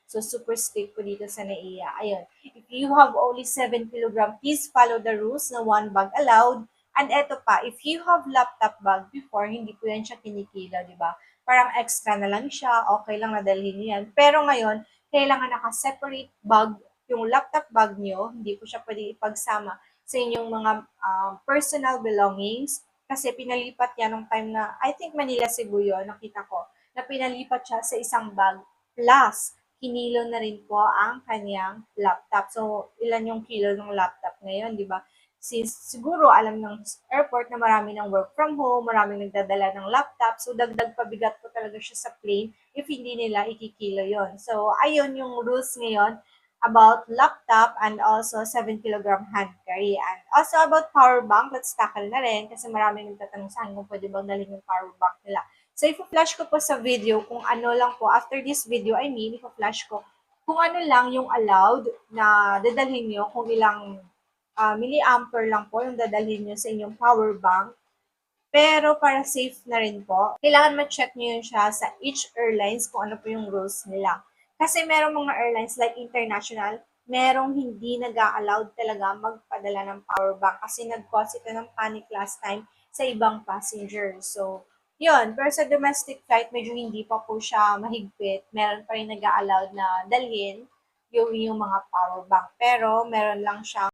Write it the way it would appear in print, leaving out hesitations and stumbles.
So, super strict po dito sa NAIA. Ayun. If you have only 7 kilogram, please follow the rules na 1 bag allowed. And eto pa, if you have laptop bag before, hindi po yan siya kinikilo, di ba? Parang extra na lang siya, okay lang nadalhin niyo yan. Pero ngayon, kailangan naka-separate bag yung laptop bag niyo, hindi po siya pwede ipagsama sa inyong mga personal belongings kasi pinalipat yan nung time na, I think Manila, Cebu yun, nakita ko, na pinalipat siya sa isang bag plus kinilo na rin po ang kanyang laptop. So, ilan yung kilo ng laptop ngayon, di ba? Since siguro alam ng airport na marami ng work from home, maraming nagdadala ng laptop, so dagdag pabigat po talaga siya sa plane if hindi nila ikikilo yon. So, ayun yung rules ngayon about laptop and also 7 kilogram hand carry. And also about power bank, let's tackle na rin kasi maraming nagtatanong sa akin kung pwede bang dalhin yung power bank nila. So, ipo-flash ko po sa video kung ano lang po, after this video, ipo-flash ko kung ano lang yung allowed na dadalhin nyo, kung ilang milliampere lang po yung dadalhin nyo sa inyong power bank. Pero para safe na rin po, kailangan ma-check nyo yun siya sa each airlines kung ano po yung rules nila. Kasi merong mga airlines like international, merong hindi nag-allowed talaga magpadala ng power bank kasi nag-cause ito ng panic last time sa ibang passenger. So, yun. Pero sa domestic flight, medyo hindi pa po siya mahigpit. Meron pa rin nag-allowed na dalhin yung mga power bank. Pero meron lang siya